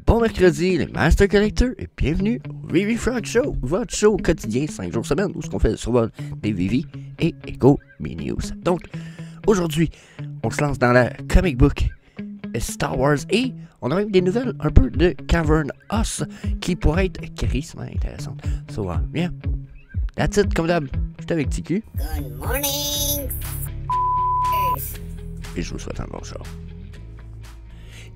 Bon mercredi, les Master Collectors, et bienvenue au Vivi Frog Show, votre show quotidien 5 jours semaine, où ce qu'on fait le survol des Vivi et Echo Mini-News. Donc, aujourd'hui, on se lance dans la comic book Star Wars et on a même des nouvelles un peu de Cavern Us qui pourraient être crissement intéressantes. So, yeah, that's it, comme d'hab, j'étais avec TQ. Good morning. Et je vous souhaite un bon show.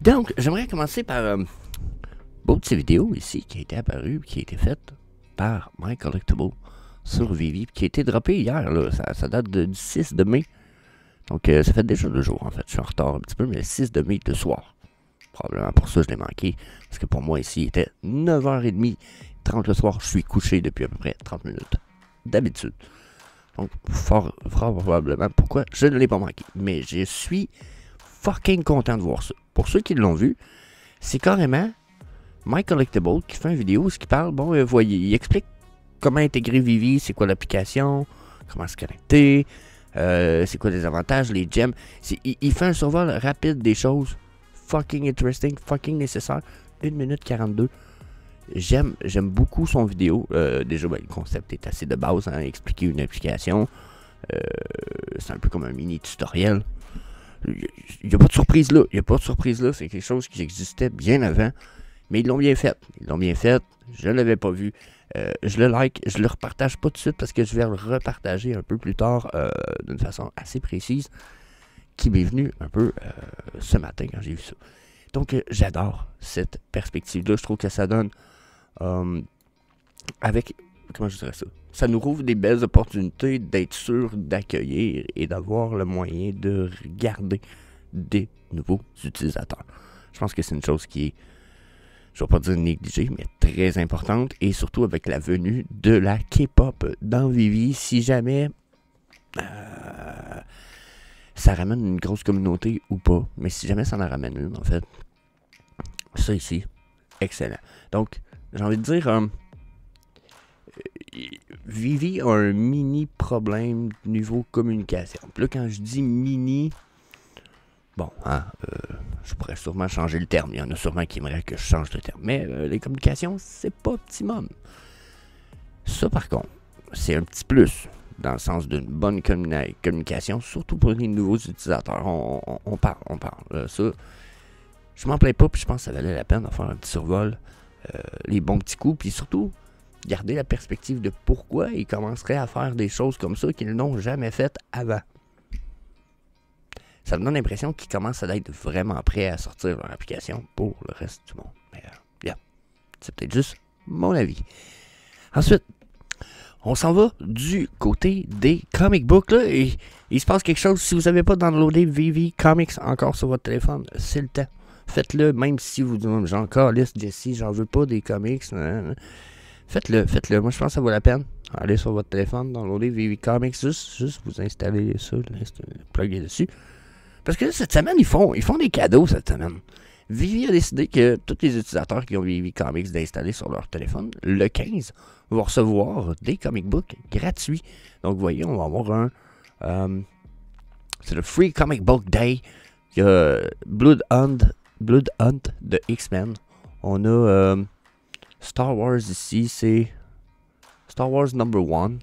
Donc, j'aimerais commencer par une petite vidéo ici qui a été apparue, qui a été faite par My Collectible sur Vivi, qui a été droppée hier, là. Ça date du 6 de mai. Donc, ça fait déjà 2 jours, en fait. Je suis en retard un petit peu, mais le 6 de mai de soir. Probablement pour ça, je l'ai manqué. Parce que pour moi, ici, il était 9h30, 30 le soir. Je suis couché depuis à peu près 30 minutes. D'habitude. Donc, fort probablement pourquoi je ne l'ai pas manqué. Mais je suis fucking content de voir ça. Pour ceux qui l'ont vu, c'est carrément My Collectible qui fait une vidéo, ce qui parle, bon, voyez, il explique comment intégrer Vivi, c'est quoi l'application, comment se connecter, c'est quoi les avantages, les gems. Il fait un survol rapide des choses, fucking interesting, fucking nécessaire, 1 minute 42. J'aime beaucoup son vidéo. Déjà, ben, le concept est assez de base, hein, expliquer une application. C'est un peu comme un mini tutoriel. Il n'y a pas de surprise là. C'est quelque chose qui existait bien avant. Mais ils l'ont bien fait. Je ne l'avais pas vu. Je le like. Je le repartage pas tout de suite parce que je vais le repartager un peu plus tard d'une façon assez précise qui m'est venue un peu ce matin quand j'ai vu ça. Donc, j'adore cette perspective-là. Je trouve que ça donne avec... Comment je dirais ça? Ça nous ouvre des belles opportunités d'être sûr d'accueillir et d'avoir le moyen de regarder des nouveaux utilisateurs. Je pense que c'est une chose qui est, je ne vais pas dire négligée, mais très importante. Et surtout avec la venue de la K-pop dans Vivi. Si jamais ça ramène une grosse communauté ou pas. Mais si jamais ça en ramène une, en fait, ça ici, excellent. Donc, j'ai envie de dire... Vivi a un mini problème niveau communication. Puis là, quand je dis mini, bon, hein, je pourrais sûrement changer le terme. Il y en a sûrement qui aimeraient que je change le terme. Mais les communications, c'est pas optimum. Ça, par contre, c'est un petit plus dans le sens d'une bonne communication, surtout pour les nouveaux utilisateurs. On parle. Ça, je m'en plains pas, puis je pense que ça valait la peine de faire un petit survol, les bons petits coups, puis surtout garder la perspective de pourquoi ils commenceraient à faire des choses comme ça qu'ils n'ont jamais faites avant. Ça me donne l'impression qu'ils commencent à être vraiment prêts à sortir leur application pour le reste du monde. Mais yeah, c'est peut-être juste mon avis. Ensuite, on s'en va du côté des comic books là, et il se passe quelque chose. Si vous n'avez pas downloadé Vivi Comics encore sur votre téléphone, c'est le temps. Faites-le, même si vous dites j'en calisse Jesse, j'en veux pas des comics. Faites-le. Moi, je pense que ça vaut la peine. Allez sur votre téléphone, downloadez Vivi Comics, juste vous installez ça, plugger dessus. Parce que cette semaine, ils font des cadeaux cette semaine. Vivi a décidé que tous les utilisateurs qui ont Vivi Comics d'installer sur leur téléphone, le 15, vont recevoir des comic books gratuits. Donc, vous voyez, on va avoir c'est le Free Comic Book Day. Il y a Blood Hunt de X-Men. On a... Star Wars ici, c'est Star Wars number 1.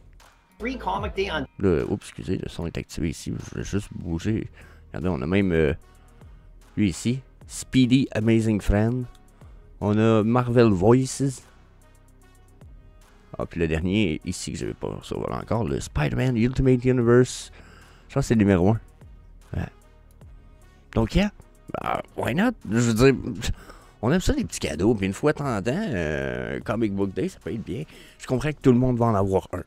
Free Comic Day on... Oups, excusez, le son est activé ici. Je vais juste bouger. Regardez, on a même lui ici. Speedy Amazing Friend. On a Marvel Voices. Ah, puis le dernier ici que je vais pas recevoir encore, le Spider-Man Ultimate Universe. Je pense que c'est le numéro 1. Ouais. Donc, yeah. Why not? Je veux dire... On aime ça, des petits cadeaux, puis une fois de temps en temps, Comic Book Day, ça peut être bien. Je comprends que tout le monde va en avoir un.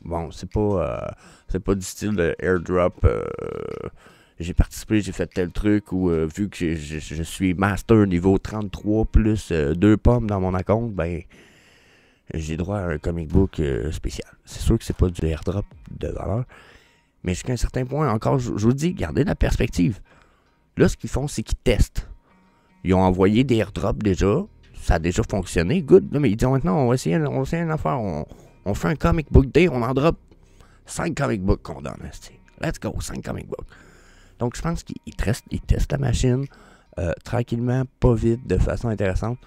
Bon, c'est pas du style de airdrop. J'ai participé, j'ai fait tel truc, ou vu que je suis master niveau 33 plus 2 pommes dans mon compte, ben, j'ai droit à un comic book spécial. C'est sûr que c'est pas du airdrop de valeur, mais jusqu'à un certain point, encore, je vous dis, gardez la perspective. Là, ce qu'ils font, c'est qu'ils testent. Ils ont envoyé des airdrops déjà. Ça a déjà fonctionné. Good. Là, mais ils disent maintenant, on va essayer une affaire. On fait un comic book day. On en drop 5 comic books qu'on donne. Let's go, 5 comic books. Donc, je pense qu'ils testent la machine tranquillement, pas vite, de façon intéressante.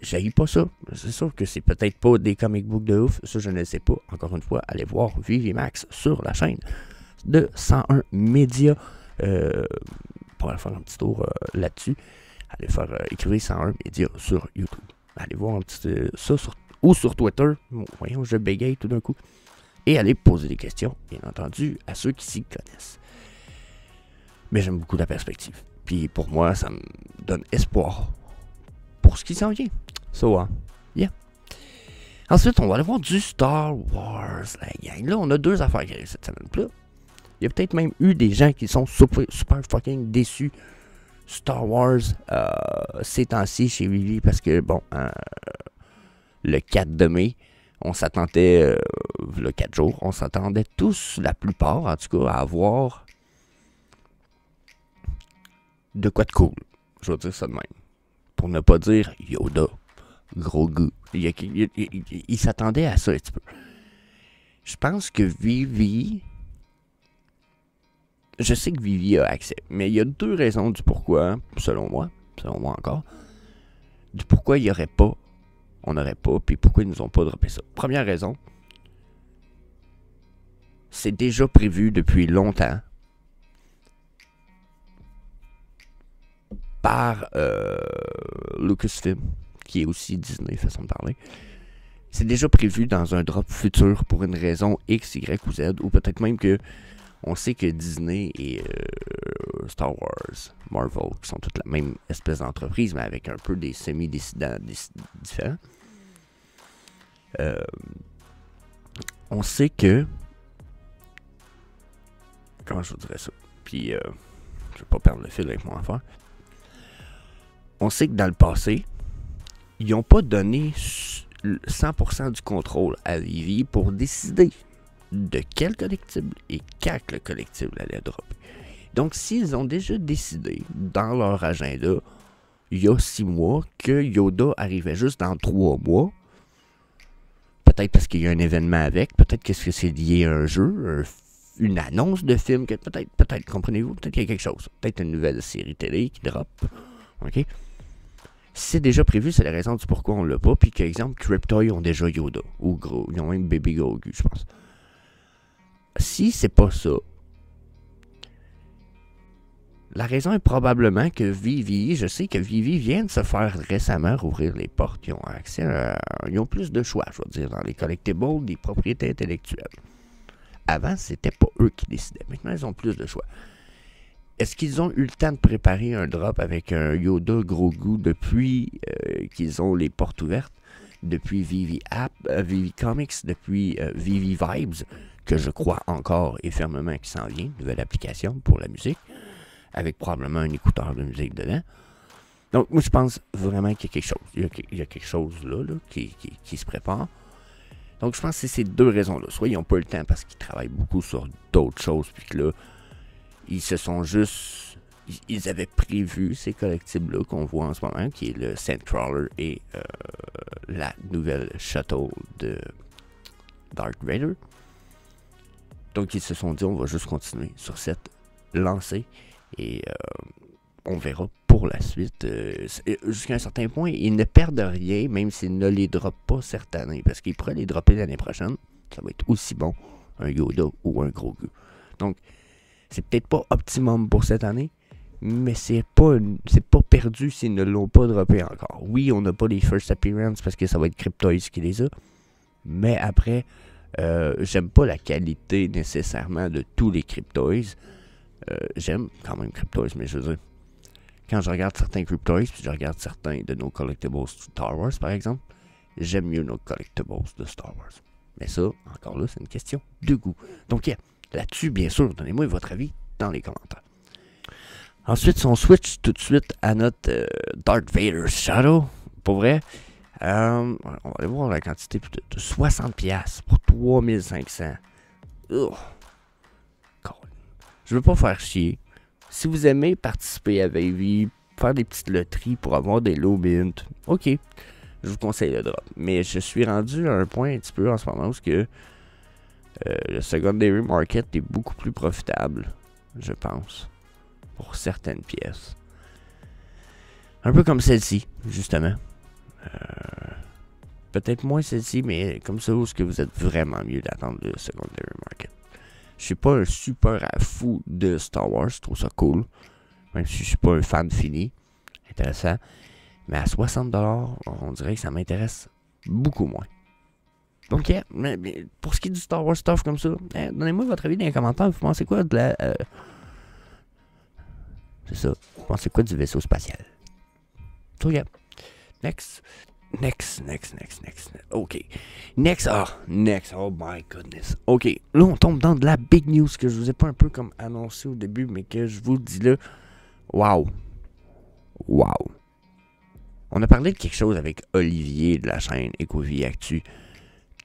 J'haïs pas ça. C'est sûr que c'est peut-être pas des comic books de ouf. Ça, je ne le sais pas. Encore une fois, allez voir Vivi Max sur la chaîne de 101 Média. Pour aller faire un petit tour là-dessus, allez faire écrire 101 Média sur YouTube. Allez voir un petit ça ou sur Twitter. Voyons, je bégaye tout d'un coup. Et allez poser des questions, bien entendu, à ceux qui s'y connaissent. Mais j'aime beaucoup la perspective. Puis pour moi, ça me donne espoir pour ce qui s'en vient. So, yeah. Ensuite, on va aller voir du Star Wars, la gang. Là, on a 2 affaires qui arrivent cette semaine-là. Il y a peut-être même eu des gens qui sont super fucking déçus. Star Wars, ces temps-ci chez Vivi, parce que, bon, le 4 de mai, on s'attendait, le 4 jours, on s'attendait tous, la plupart en tout cas, à avoir de quoi de cool. Je vais dire ça de même. Pour ne pas dire Yoda, gros goût. Il s'attendait à ça un petit peu. Je pense que Vivi... Je sais que Vivi a accès, mais il y a 2 raisons du pourquoi, selon moi encore, du pourquoi il n'y aurait pas, on n'aurait pas, puis pourquoi ils nous ont pas droppé ça. Première raison, c'est déjà prévu depuis longtemps par Lucasfilm, qui est aussi Disney, façon de parler. C'est déjà prévu dans un drop futur pour une raison X, Y ou Z, ou peut-être même que on sait que Disney et Star Wars, Marvel, qui sont toutes la même espèce d'entreprise, mais avec un peu des semi-décidants différents. On sait que... Comment je vous dirais ça? Puis, je vais pas perdre le fil avec mon affaire. On sait que dans le passé, ils n'ont pas donné 100% du contrôle à Vivi pour décider de quel collectible et quand le collectible allait dropper. Donc, s'ils ont déjà décidé dans leur agenda, il y a 6 mois, que Yoda arrivait juste dans 3 mois, peut-être parce qu'il y a un événement avec, peut-être que c'est lié à un jeu, une annonce de film, peut-être, comprenez-vous, peut-être qu'il y a quelque chose. Peut-être une nouvelle série télé qui drop. OK? Si c'est déjà prévu, c'est la raison du pourquoi on l'a pas. Puis, par exemple, Cryptoy ont déjà Yoda. Ou gros, ils ont même Baby Grogu, je pense. Si c'est pas ça, la raison est probablement que Vivi, je sais que Vivi vient de se faire récemment rouvrir les portes. Ils ont accès ils ont plus de choix, je veux dire, dans les collectibles, des propriétés intellectuelles. Avant, c'était pas eux qui décidaient. Maintenant, ils ont plus de choix. Est-ce qu'ils ont eu le temps de préparer un drop avec un Yoda gros goût depuis qu'ils ont les portes ouvertes? Depuis Vivi App, Vivi Comics, depuis Vivi Vibes, que je crois encore et fermement qu'il s'en vient, nouvelle application pour la musique, avec probablement un écouteur de musique dedans. Donc, moi, je pense vraiment qu'il y a quelque chose. Il y a quelque chose là qui se prépare. Donc, je pense que c'est ces 2 raisons-là. Soit ils n'ont pas le temps parce qu'ils travaillent beaucoup sur d'autres choses, puis que là, ils se sont juste... Ils avaient prévu ces collectibles-là qu'on voit en ce moment, qui est le Sandcrawler et la nouvelle château de Darth Vader. Donc, ils se sont dit, on va juste continuer sur cette lancée et on verra pour la suite. Jusqu'à un certain point, ils ne perdent rien, même s'ils ne les droppent pas cette année, parce qu'ils pourraient les dropper l'année prochaine. Ça va être aussi bon, un Yoda ou un Grogu. Donc, c'est peut-être pas optimum pour cette année, mais c'est pas perdu s'ils ne l'ont pas droppé encore. Oui, on n'a pas les first appearances parce que ça va être Cryptoys qui les a, mais après, j'aime pas la qualité nécessairement de tous les Cryptoys. J'aime quand même Cryptoys, mais je veux dire, quand je regarde certains Cryptoys, puis je regarde certains de nos collectibles Star Wars par exemple, j'aime mieux nos collectibles de Star Wars. Mais ça, encore là, c'est une question de goût. Donc, là-dessus, bien sûr, donnez-moi votre avis dans les commentaires. Ensuite, si on switch tout de suite à notre Darth Vader Shadow, pour vrai, on va aller voir la quantité de 60$ pour 3500. Je veux pas faire chier. Si vous aimez participer à Vivi, faire des petites loteries pour avoir des low mint, ok, je vous conseille le drop. Mais je suis rendu à un point un petit peu en ce moment où que le secondary market est beaucoup plus profitable, je pense, pour certaines pièces. Un peu comme celle-ci, justement. Peut-être moins celle-ci, mais comme ça, où est-ce que vous êtes vraiment mieux d'attendre le secondary market. Je suis pas un super fou de Star Wars, je trouve ça cool. Même si je suis pas un fan fini. Intéressant. Mais à 60$, on dirait que ça m'intéresse beaucoup moins. Donc, yeah, mais pour ce qui est du Star Wars stuff comme ça, donnez-moi votre avis dans les commentaires. Vous pensez quoi de la... c'est ça. Vous pensez quoi du vaisseau spatial? So, yeah. Next. OK. Next, oh my goodness. OK, là, on tombe dans de la big news que je vous ai pas un peu comme annoncé au début, mais que je vous dis là. Wow. On a parlé de quelque chose avec Olivier de la chaîne Ecovie Actu.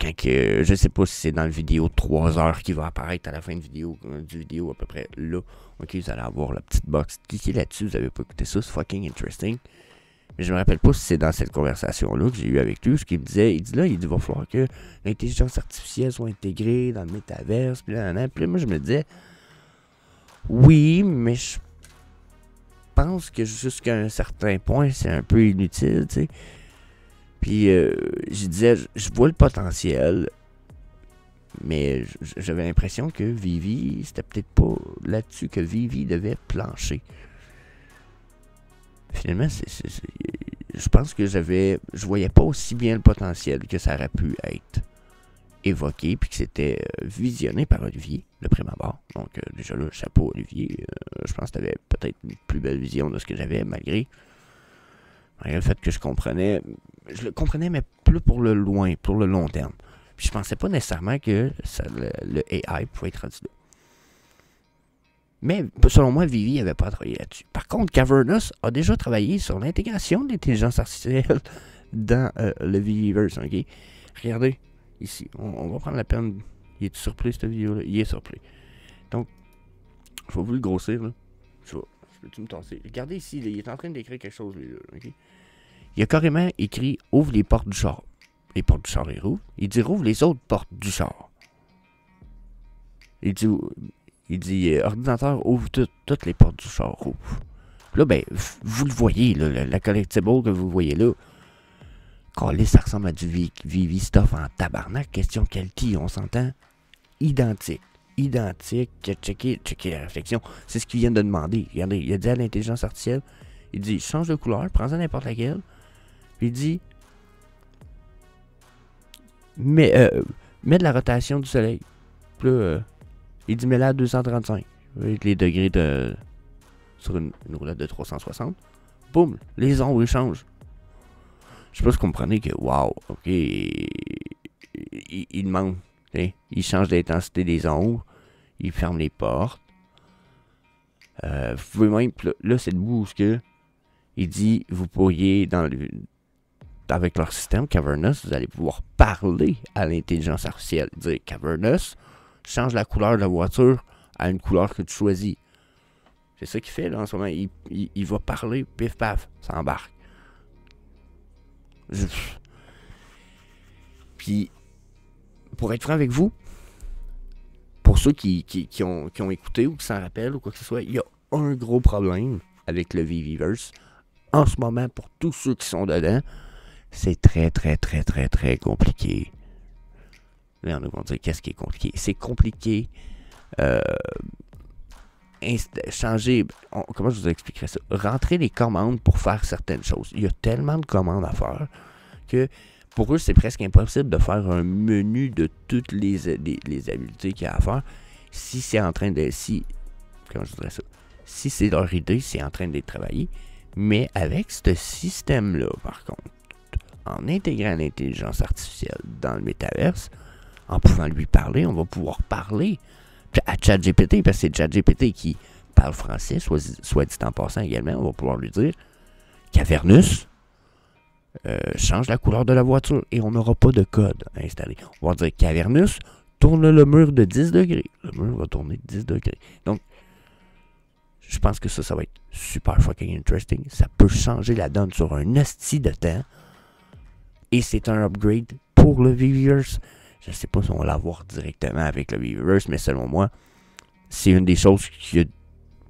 Quand que, je sais pas si c'est dans le vidéo de 3 heures qui va apparaître à la fin de vidéo, du vidéo à peu près là. OK, vous allez avoir la petite box. Cliquez là-dessus, vous avez pas écouté ça, c'est fucking interesting. Mais je me rappelle pas si c'est dans cette conversation-là que j'ai eu avec lui, ce qu'il me disait. Il dit, il va falloir que l'intelligence artificielle soit intégrée dans le métaverse, puis là, moi, je me disais, oui, mais je pense que jusqu'à un certain point, c'est un peu inutile, tu sais. Puis, je disais, je vois le potentiel, mais j'avais l'impression que Vivi, c'était peut-être pas là-dessus que Vivi devait plancher. Finalement, je pense que je voyais pas aussi bien le potentiel que ça aurait pu être évoqué, puis que c'était visionné par Olivier, le prime abord. Donc, déjà là, chapeau Olivier, je pense que tu avais peut-être une plus belle vision de ce que j'avais, malgré le fait que je le comprenais, mais plus pour le long terme. Puis je pensais pas nécessairement que le AI pouvait être rendu là. Mais selon moi, Vivi n'avait pas travaillé là-dessus. Par contre, Cavernous a déjà travaillé sur l'intégration de l'intelligence artificielle dans le Viviverse. Okay? Regardez, ici, on va prendre la peine. Il est surpris cette vidéo-là? Il est surpris. Donc, je vais vous le grossir. Là. Je peux-tu me tasser? Regardez ici, là, il est en train d'écrire quelque chose. Là, okay? Il a carrément écrit « Ouvre les portes du char ». Les portes du char, il rouvre. Il dit « Rouvre les autres portes du char ». Il dit ordinateur, ouvre toutes les portes du char, ouvre. Là, ben, vous le voyez, là, la collectible que vous voyez là. Calé, ça ressemble à du Vivi stuff en tabarnak. Question quality, on s'entend? Identique. Checkez la réflexion. C'est ce qu'il vient de demander. Regardez, il a dit à l'intelligence artificielle, il dit change de couleur, prends-en n'importe laquelle. Puis il dit mets de la rotation du soleil. Puis là, il dit, mets-la à 235. Avec les degrés sur une roulette de 360. Boum, les ombres, ils changent. Je sais pas si vous comprenez que, wow, ok, il demande. Il change l'intensité des ombres. Il ferme les portes. Vous pouvez même, là, c'est le bout où il dit, vous pourriez, avec leur système Cavernous, vous allez pouvoir parler à l'intelligence artificielle. Dire, Cavernous, change la couleur de la voiture à une couleur que tu choisis. C'est ça qu'il fait là en ce moment. Il va parler, pif paf, ça embarque. Puis, pour être franc avec vous, pour ceux qui ont écouté ou qui s'en rappellent ou quoi que ce soit, il y a un gros problème avec le Viviverse. En ce moment, pour tous ceux qui sont dedans, c'est très compliqué. Là, on va dire qu'est-ce qui est compliqué. C'est compliqué. Changer. Comment je vous expliquerais ça? Rentrer les commandes pour faire certaines choses. Il y a tellement de commandes à faire que pour eux, c'est presque impossible de faire un menu de toutes les habiletés qu'il y a à faire. Si c'est en train de. Comment je dirais ça? Si c'est leur idée, c'est en train de les travailler. Mais avec ce système-là, par contre, en intégrant l'intelligence artificielle dans le métaverse, en pouvant lui parler, on va pouvoir parler à ChatGPT, parce que c'est ChatGPT qui parle français, soit dit en passant également, on va pouvoir lui dire Cavernous, change la couleur de la voiture, et on n'aura pas de code installé. On va dire Cavernous, tourne le mur de 10 degrés. Le mur va tourner de 10 degrés. Donc, je pense que ça va être super fucking interesting. Ça peut changer la donne sur un asti de temps. Et c'est un upgrade pour le Viviverse. Je ne sais pas si on va l'avoir directement avec le Viviverse, mais selon moi, c'est une des choses qui a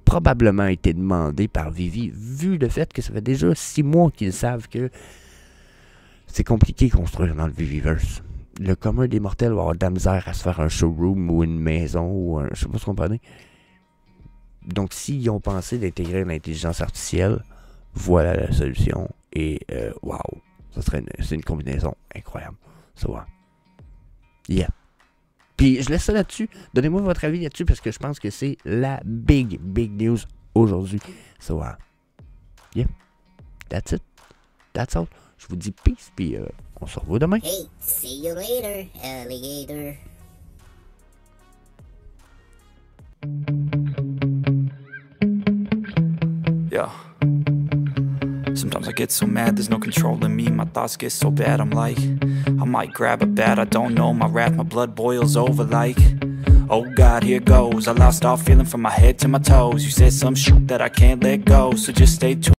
probablement été demandé par Vivi, vu le fait que ça fait déjà 6 mois qu'ils savent que c'est compliqué de construire dans le Viviverse. Le commun des mortels va avoir de la misère à se faire un showroom ou une maison ou un... Je sais pas si vous comprenez. Donc, s'ils ont pensé d'intégrer l'intelligence artificielle, voilà la solution. Et, wow, c'est une combinaison incroyable. Ça va. Yeah. Puis, je laisse ça là-dessus. Donnez-moi votre avis là-dessus parce que je pense que c'est la big news aujourd'hui. So, yeah. That's it. That's all. Je vous dis peace, puis on se revoit demain. Hey, see you later, alligator. Yeah. Sometimes I get so mad, there's no controlling me. My thoughts get so bad, I'm like, I might grab a bat, I don't know. My wrath, my blood boils over like, oh God, here goes. I lost all feeling from my head to my toes. You said some shit that I can't let go, so just stay tuned.